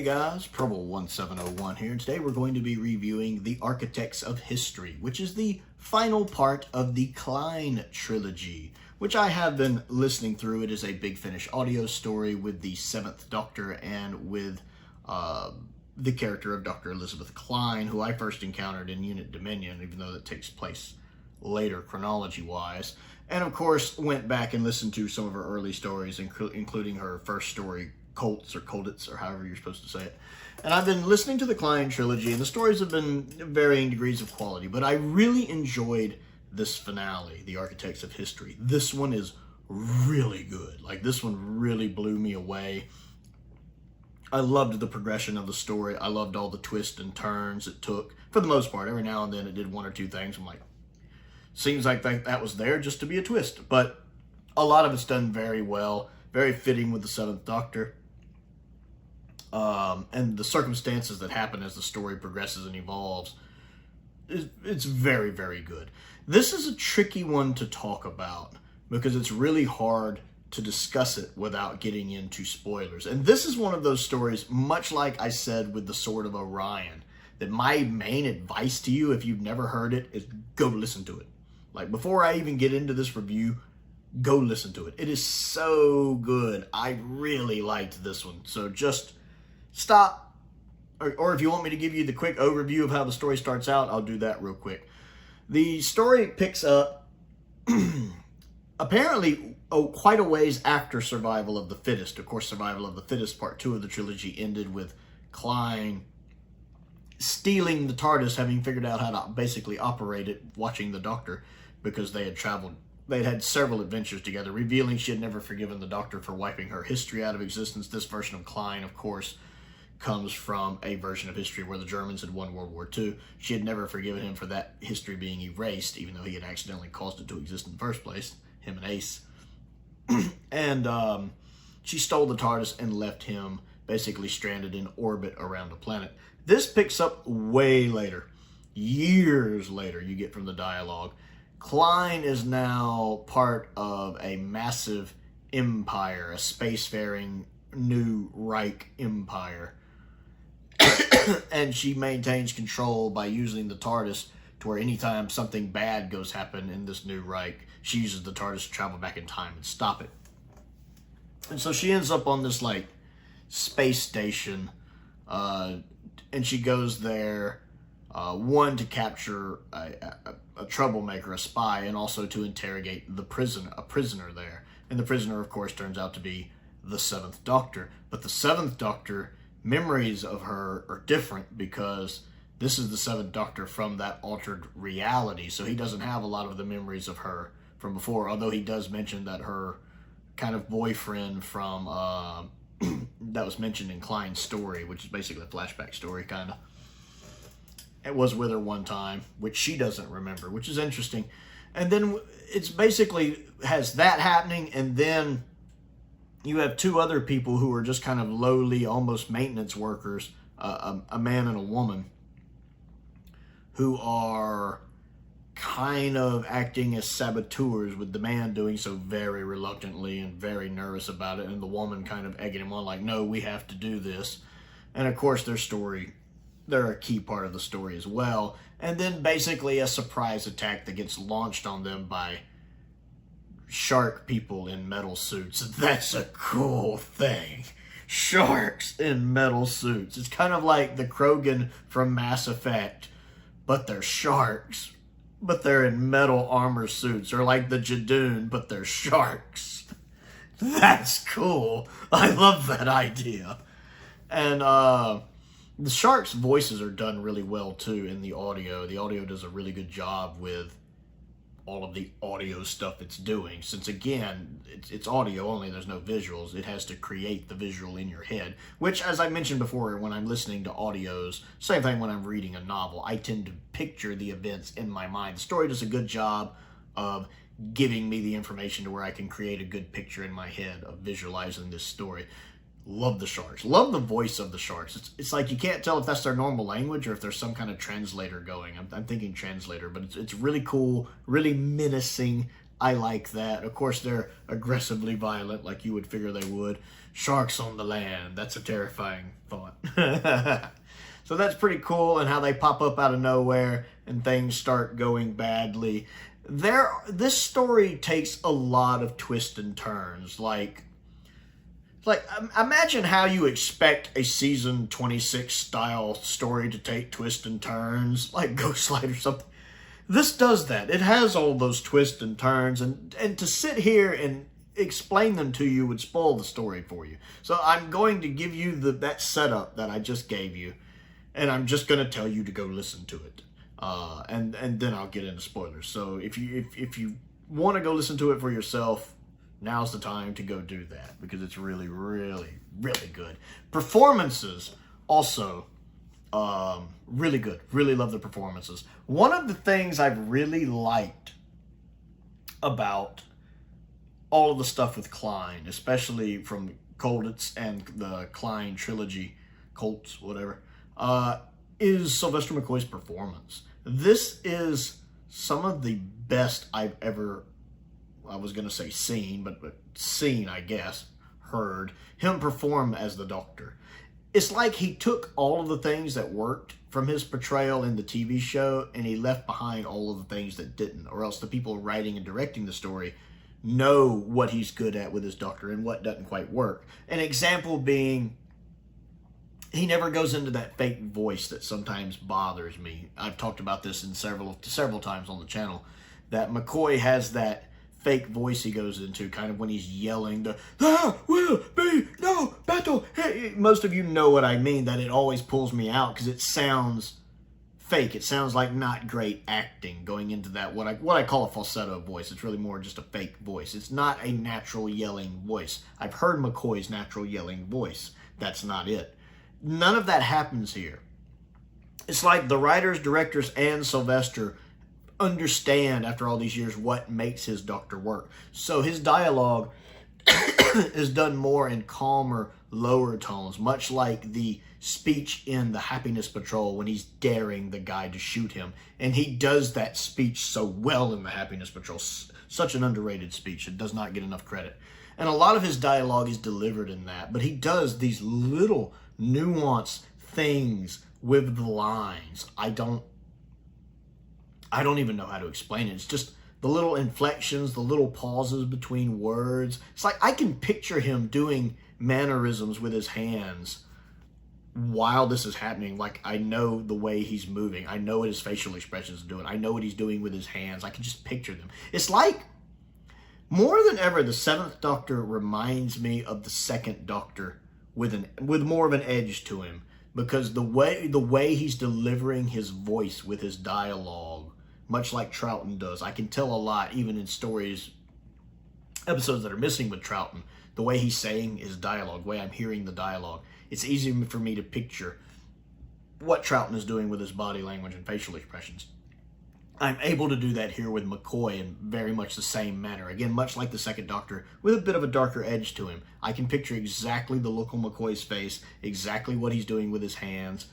guys, Prowl1701 here. Today we're going to be reviewing The Architects of History, which is the final part of the Klein Trilogy, which I have been listening through. It is a Big Finish audio story with the 7th Doctor and with the character of Dr. Elizabeth Klein, who I first encountered in Unit Dominion, even though that takes place later chronology-wise. And of course, went back and listened to some of her early stories, including her first story, Colts or Colditz, or however you're supposed to say it. And I've been listening to the Klein Trilogy, and the stories have been varying degrees of quality, but I really enjoyed this finale, The Architects of History. This one is really good. Like, this one really blew me away. I loved the progression of the story. I loved all the twists and turns it took. For the most part, every now and then it did one or two things. I'm like, seems like that was there just to be a twist. But a lot of it's done very well, very fitting with the 7th Doctor. And the circumstances that happen as the story progresses and evolves, it's very, very good. This is a tricky one to talk about because it's really hard to discuss it without getting into spoilers. And this is one of those stories, much like I said with the Sword of Orion, that my main advice to you, if you've never heard it, is go listen to it. Like, before I even get into this review, go listen to it. It is so good. I really liked this one. So just stop, or if you want me to give you the quick overview of how the story starts out, I'll do that real quick. The story picks up apparently quite a ways after Survival of the Fittest. Of course, Survival of the Fittest, part 2 of the trilogy, ended with Klein stealing the TARDIS, having figured out how to basically operate it, watching the Doctor, because they had traveled. They'd had several adventures together, revealing she had never forgiven the Doctor for wiping her history out of existence. This version of Klein, of course, comes from a version of history where the Germans had won World War II. She had never forgiven him for that history being erased, even though he had accidentally caused it to exist in the first place, him and Ace. And she stole the TARDIS and left him basically stranded in orbit around the planet. This picks up way later. Years later, you get from the dialogue. Klein is now part of a massive empire, a spacefaring new Reich empire. And she maintains control by using the TARDIS to where anytime something bad goes happen in this new Reich, she uses the TARDIS to travel back in time and stop it. And so she ends up on this, like, space station, and she goes there, one, to capture a troublemaker, a spy, and also to interrogate a prisoner there. And the prisoner, of course, turns out to be the 7th Doctor. But the 7th Doctor, memories of her are different because this is the 7th Doctor from that altered reality. So he doesn't have a lot of the memories of her from before, although he does mention that her kind of boyfriend from that was mentioned in Klein's story, which is basically a flashback story, kind of. It was with her one time, which she doesn't remember, which is interesting. And then it's basically has that happening, and then you have two other people who are just kind of lowly, almost maintenance workers, a man and a woman, who are kind of acting as saboteurs, with the man doing so very reluctantly and very nervous about it, and the woman kind of egging him on like, no, we have to do this. And of course their story, they're a key part of the story as well. And then basically a surprise attack that gets launched on them by shark people in metal suits. That's a cool thing. Sharks in metal suits. It's kind of like the Krogan from Mass Effect, but they're sharks, but they're in metal armor suits. Or like the Jadoon, but they're sharks. That's cool. I love that idea. And the sharks' voices are done really well, too, in the audio. The audio does a really good job with all of the audio stuff it's doing. Since, again, it's audio only, there's no visuals. It has to create the visual in your head, which, as I mentioned before, when I'm listening to audios, same thing when I'm reading a novel, I tend to picture the events in my mind. The story does a good job of giving me the information to where I can create a good picture in my head of visualizing this story. Love the sharks. Love the voice of the sharks. It's like you can't tell if that's their normal language or if there's some kind of translator going. I'm thinking translator, but it's really cool, really menacing. I like that. Of course, they're aggressively violent, like you would figure they would. Sharks on the land. That's a terrifying thought. So that's pretty cool, and how they pop up out of nowhere and things start going badly. This story takes a lot of twists and turns. Like imagine how you expect a season 26 style story to take twists and turns, like Ghostlight or something. This does that. It has all those twists and turns, and to sit here and explain them to you would spoil the story for you. So I'm going to give you that setup that I just gave you, and I'm just going to tell you to go listen to it. And then I'll get into spoilers. So if you want to go listen to it for yourself, now's the time to go do that, because it's really, really, really good. Performances also really good. Really love the performances. One of the things I've really liked about all of the stuff with Klein, especially from Colts and the Klein Trilogy, Colts, whatever, is Sylvester McCoy's performance. This is some of the best I've ever, I was going to say seen, but seen, I guess, heard him perform as the Doctor. It's like he took all of the things that worked from his portrayal in the TV show, and he left behind all of the things that didn't, or else the people writing and directing the story know what he's good at with his Doctor and what doesn't quite work. An example being, he never goes into that fake voice that sometimes bothers me. I've talked about this in several times on the channel, that McCoy has that fake voice he goes into, kind of when he's yelling, there will be no battle. Hey, most of you know what I mean, that it always pulls me out because it sounds fake. It sounds like not great acting going into that, what I call a falsetto voice. It's really more just a fake voice. It's not a natural yelling voice. I've heard McCoy's natural yelling voice. That's not it. None of that happens here. It's like the writers, directors, and Sylvester understand after all these years what makes his Doctor work. So his dialogue is done more in calmer, lower tones, much like the speech in the Happiness Patrol when he's daring the guy to shoot him. And he does that speech so well in the Happiness Patrol. Such an underrated speech. It does not get enough credit. And a lot of his dialogue is delivered in that, but he does these little nuanced things with the lines. I don't even know how to explain it. It's just the little inflections, the little pauses between words. It's like I can picture him doing mannerisms with his hands while this is happening. Like, I know the way he's moving. I know what his facial expressions are doing. I know what he's doing with his hands. I can just picture them. It's like, more than ever, the Seventh Doctor reminds me of the Second Doctor with more of an edge to him, because the way he's delivering his voice with his dialogue, much like Troughton does. I can tell a lot, even in episodes that are missing with Troughton, the way he's saying his dialogue, the way I'm hearing the dialogue. It's easy for me to picture what Troughton is doing with his body language and facial expressions. I'm able to do that here with McCoy in very much the same manner. Again, much like the Second Doctor, with a bit of a darker edge to him. I can picture exactly the look on McCoy's face, exactly what he's doing with his hands,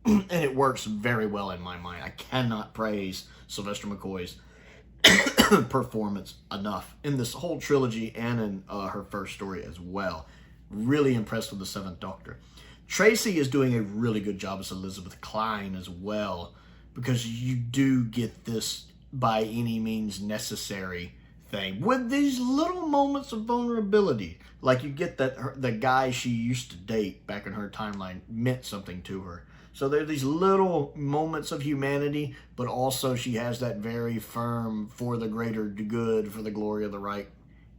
and it works very well in my mind. I cannot praise Sylvester McCoy's performance enough in this whole trilogy and in her first story as well. Really impressed with the Seventh Doctor. Tracy is doing a really good job as Elizabeth Klein as well, because you do get this by any means necessary thing with these little moments of vulnerability. Like, you get that the guy she used to date back in her timeline meant something to her. So there are these little moments of humanity, but also she has that very firm, for the greater good, for the glory of the right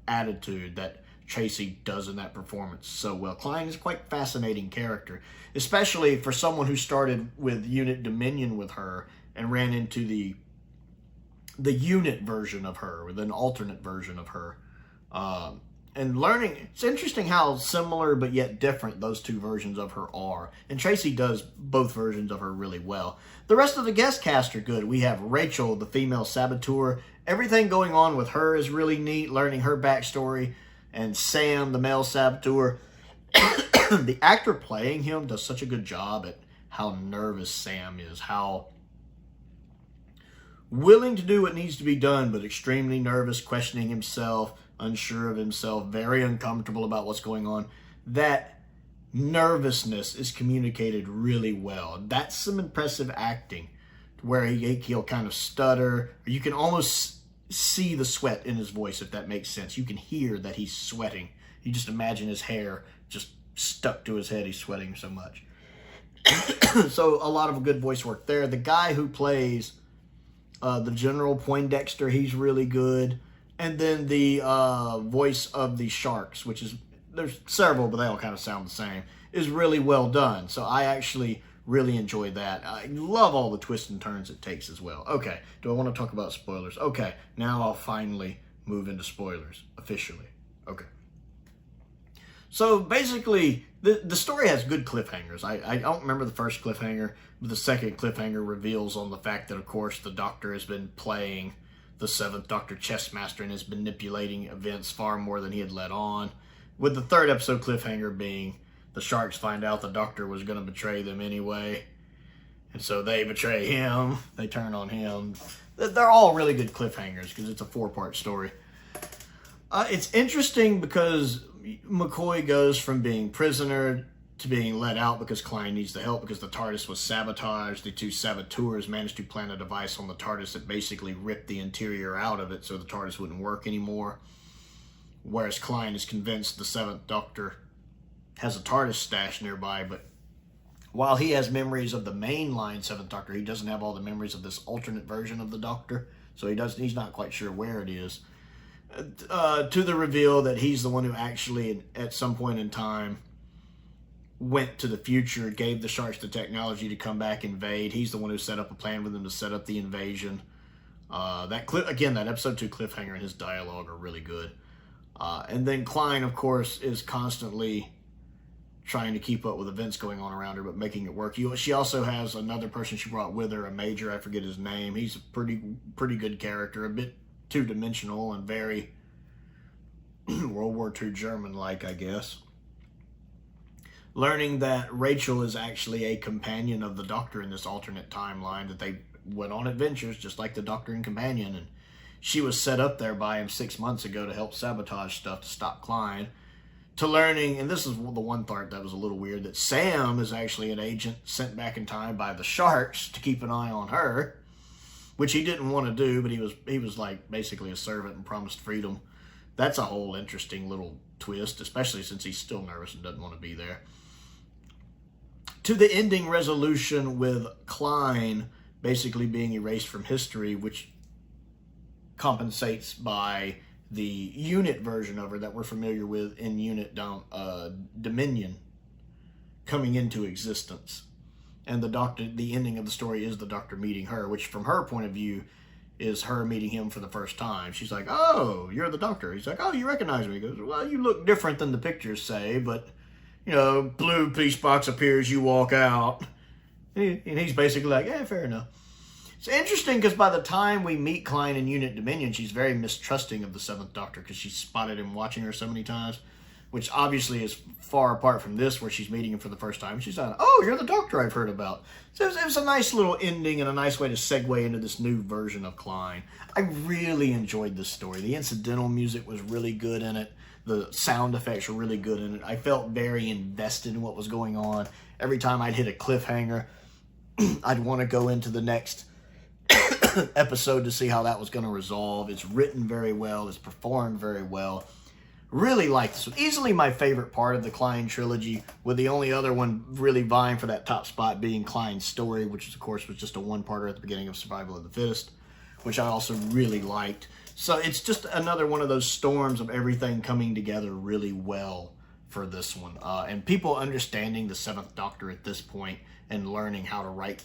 attitude that Tracy does in that performance so well. Klein is quite a fascinating character, especially for someone who started with Unit Dominion with her and ran into the unit version of her, with an alternate version of her. And learning, it's interesting how similar but yet different those two versions of her are. And Tracy does both versions of her really well. The rest of the guest cast are good. We have Rachel, the female saboteur. Everything going on with her is really neat, learning her backstory. And Sam, the male saboteur. The actor playing him does such a good job at how nervous Sam is, how willing to do what needs to be done, but extremely nervous, questioning himself, unsure of himself, very uncomfortable about what's going on. That nervousness is communicated really well. That's some impressive acting, where he'll kind of stutter, or you can almost see the sweat in his voice, if that makes sense. You can hear that he's sweating. You just imagine his hair just stuck to his head. He's sweating so much. So a lot of good voice work there. The guy who plays the General Poindexter, he's really good. And then the voice of the sharks, which is, there's several, but they all kind of sound the same, is really well done. So I actually really enjoyed that. I love all the twists and turns it takes as well. Okay, do I want to talk about spoilers? Okay, now I'll finally move into spoilers, officially. Okay. So basically, the story has good cliffhangers. I don't remember the first cliffhanger, but the second cliffhanger reveals on the fact that, of course, the Doctor has been playing the Seventh Doctor chess master and has been manipulating events far more than he had let on. With the third episode cliffhanger being the sharks find out the Doctor was going to betray them anyway, and so they betray him. They turn on him. They're all really good cliffhangers because it's a 4-part story. It's interesting because McCoy goes from being prisoner to being let out because Klein needs the help because the TARDIS was sabotaged. The two saboteurs managed to plant a device on the TARDIS that basically ripped the interior out of it so the TARDIS wouldn't work anymore. Whereas Klein is convinced the Seventh Doctor has a TARDIS stash nearby, but while he has memories of the mainline Seventh Doctor, he doesn't have all the memories of this alternate version of the Doctor, so he's not quite sure where it is. To the reveal that he's the one who actually, at some point in time, went to the future, gave the sharks the technology to come back invade. He's the one who set up a plan with them to set up the invasion. That episode 2 cliffhanger and his dialogue are really good. And then Klein, of course, is constantly trying to keep up with events going on around her, but making it work. She also has another person she brought with her, a major, I forget his name. He's a pretty good character, a bit two-dimensional and very World War II German-like, I guess. Learning that Rachel is actually a companion of the Doctor in this alternate timeline, that they went on adventures just like the Doctor and Companion, and she was set up there by him 6 months ago to help sabotage stuff to stop Klein. To learning, and this is the one part that was a little weird, that Sam is actually an agent sent back in time by the sharks to keep an eye on her, which he didn't want to do, but he was like basically a servant and promised freedom. That's a whole interesting little twist, especially since he's still nervous and doesn't want to be there. To the ending resolution with Klein basically being erased from history, which compensates by the unit version of her that we're familiar with in Unit Dominion coming into existence. And the ending of the story is the Doctor meeting her, which from her point of view is her meeting him for the first time. She's like, "Oh, you're the Doctor." He's like, "Oh, you recognize me?" He goes, "Well, you look different than the pictures say, but, blue piece box appears, you walk out." And he's basically like, "Yeah, fair enough." It's interesting because by the time we meet Klein in Unit Dominion, she's very mistrusting of the Seventh Doctor because she's spotted him watching her so many times, which obviously is far apart from this where she's meeting him for the first time. She's like, "Oh, you're the Doctor I've heard about." So it was a nice little ending and a nice way to segue into this new version of Klein. I really enjoyed this story. The incidental music was really good in it. The sound effects were really good in it. I felt very invested in what was going on. Every time I'd hit a cliffhanger, I'd want to go into the next episode to see how that was going to resolve. It's written very well. It's performed very well. Really like this one. Easily my favorite part of the Klein trilogy, with the only other one really vying for that top spot being Klein's story, which of course was just a one-parter at the beginning of Survival of the Fittest, which I also really liked. So it's just another one of those storms of everything coming together really well for this one. And people understanding the Seventh Doctor at this point and learning how to write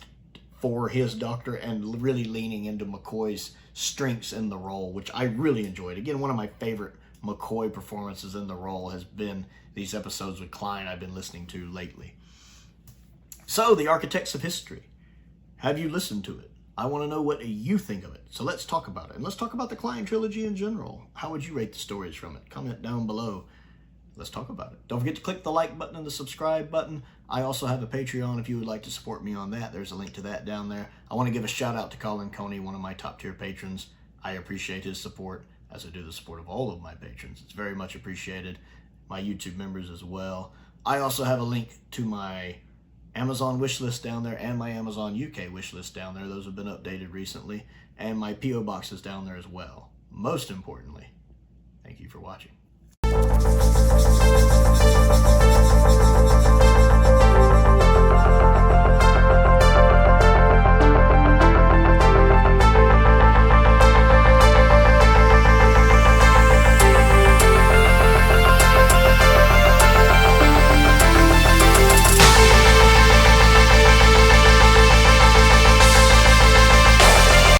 for his Doctor and really leaning into McCoy's strengths in the role, which I really enjoyed. Again, one of my favorite McCoy performances in the role has been these episodes with Klein I've been listening to lately. So, The Architects of History. Have you listened to it? I want to know what you think of it. So let's talk about it. And let's talk about the Klein trilogy in general. How would you rate the stories from it? Comment down below. let's talk about it. Don't forget to click the like button and the subscribe button. I also have a Patreon if you would like to support me on that. There's a link to that down there. I want to give a shout out to Colin Coney, one of my top tier patrons. I appreciate his support, as I do the support of all of my patrons. It's very much appreciated. My YouTube members as well. I also have a link to my Amazon wishlist down there and my Amazon UK wishlist down there. Those have been updated recently. And my P.O. box is down there as well. Most importantly, thank you for watching.